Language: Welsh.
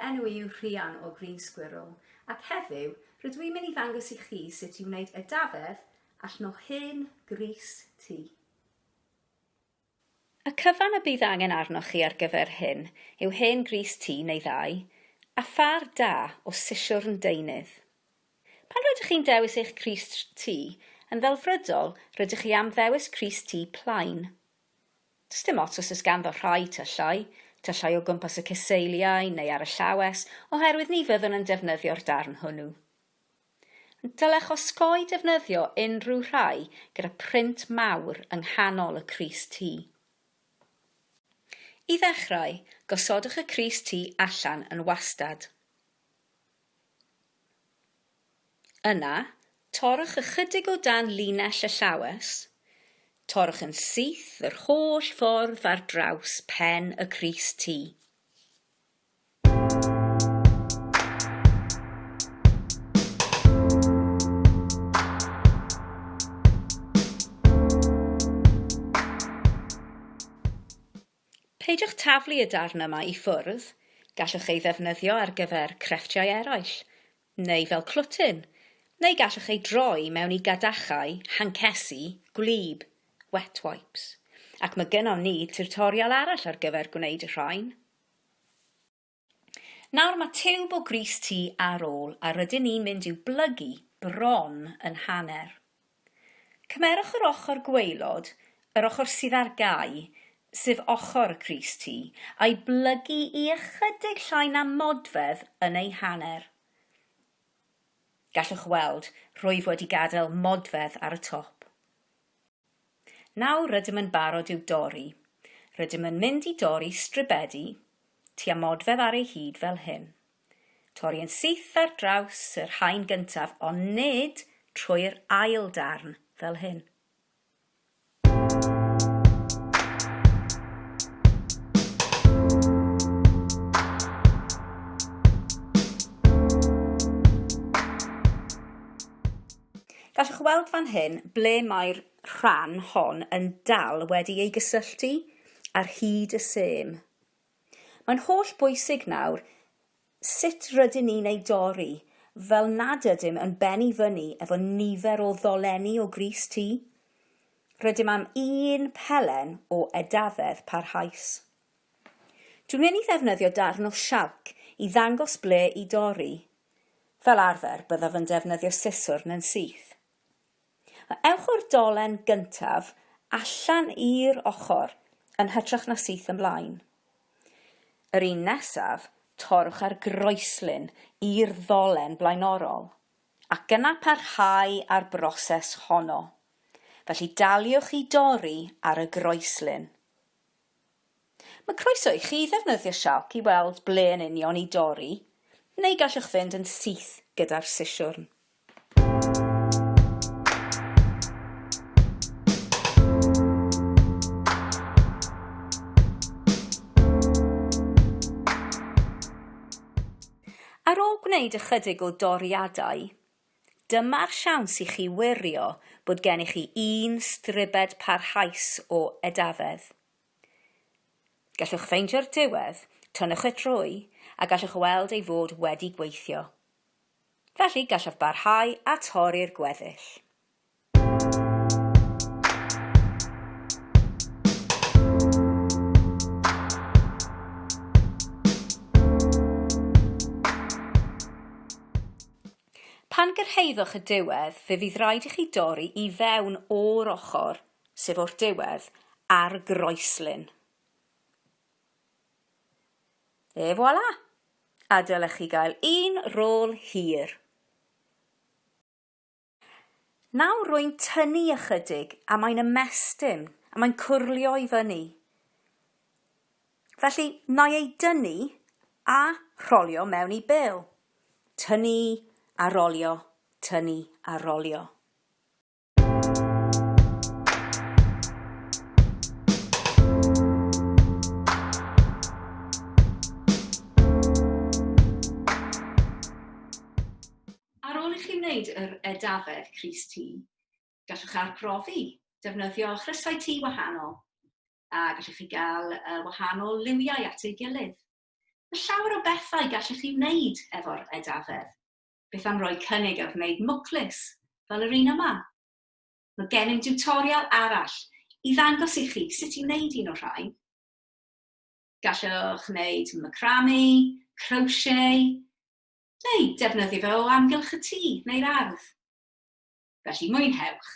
enw yw Rhian o Green Squirrel, ac heddiw rydw i'n mynd i ddangos i chi sut i wneud edafedd allan o hen grys tŷ. Y cyfan y bydd angen arnoch chi ar gyfer hyn yw hen grys tŷ neu ddau, a phar da o sisiwrn deunydd. Pan rydych chi'n dewis eich crys tŷ, yn ddelfrydol rydych chi am ddewis crys tŷ plaen. Does dim ots os oes ganddo rhai tyllau o gwmpas y cyseiliau neu ar y llawes, oherwydd ni fyddwn yn defnyddio'r darn hwnnw. Dylech osgoi defnyddio unrhyw rhai gyda print mawr yng nghanol y crys tŷ. I ddechrau, gosodwch y crys tŷ allan yn wastad. Yna, torrwch ychydig o dan linell y llawes. Torrwch yn syth yr holl ffordd ar draws pen y crys tŷ. Peidiwch taflu y darn yma i ffwrdd, gallwch ei ddefnyddio ar gyfer crefftiau eraill, neu fel clwtyn, neu gallwch ei droi mewn i gadachau, hancesu, gwlyb, wet wipes, ac mae gennym ni tiwtorial arall ar gyfer gwneud y rhain. Nawr mae tiwb o grys tŷ ar ôl a rydyn ni'n mynd i'w blygu bron yn hanner. Cymerwch yr ochr gwaelod, yr ochr sydd ar gau, sef ochr y crys tŷ, a'i blygu i ychydig llai na modfedd yn ei hanner. Gallwch weld rwyf wedi gadael modfedd ar y top. Nawr rydym yn barod i'w dorri. Rydym yn mynd i dorri stribedi, tua modfedd ar ei hyd fel hyn. Torri yn syth ar draws yr haen gyntaf, ond nid trwy'r ail darn fel hyn. Gallwch weld fan hyn ble mae'r rhan hon yn dal wedi ei gysylltu ar hyd y sêm. Mae'n holl bwysig nawr sut rydyn ni'n ei dorri, fel nad ydym yn benni fyny efo nifer o ddoleni o grys tŷ. Rydym am un pelen o edafedd parhaus. Dwi'n mynd i ddefnyddio darn o sialc i ddangos ble i dorri. Fel arfer byddaf yn defnyddio siswrn yn syth. Ewch o'r dolen gyntaf allan i'r ochr yn hytrach na syth ymlaen. Yr un nesaf, torrwch ar groeslin i'r ddolen blaenorol, ac yna parhau â'r broses honno. Felly daliwch i dorri ar y groeslin. Mae croeso i chi ddefnyddio sialc i weld ble yn union i dorri, neu gallwch fynd yn syth gyda'r sisiwrn. Ar ôl gwneud ychydig o doriadau, dyma'r siawns i chi wirio bod gennych chi un stribed parhaus o edafedd. Gallwch ffeindio'r diwedd, tynnwch y trwy, a gallwch weld ei fod wedi gweithio. Felly gallwch barhau a torri'r gweddill. Pan gyrhaeddwch y diwedd, fe fydd rhaid i chi dorri i fewn o'r ochr, sef o'r diwedd, ar groeslin. E voilà! A dylech chi gael un rôl hir. Nawr rwy'n tynnu ychydig a mae'n ymestyn, a mae'n cwrlio i fyny. Felly, na ei dynnu a rholio mewn i bil. Tynnu a rolio, tynnu a rolio. Ar ôl i chi wneud yr edafedd crys tŷ, gallwch arbrofi defnyddio chrysau tŷ wahanol, a gallwch chi gael wahanol liwiau at ei gilydd. Mae llawer o bethau gallwch chi wneud efo'r edafedd. Beth am roi cynnig ar wneud mwclis, fel yr un yma. Mae gennym tiwtorial arall i ddangos i chi sut i wneud un o rhain. Gallwch wneud macrame, crochet, neu defnyddio fe o amgylch y tŷ neu'r ardd. Felly mwynhewch!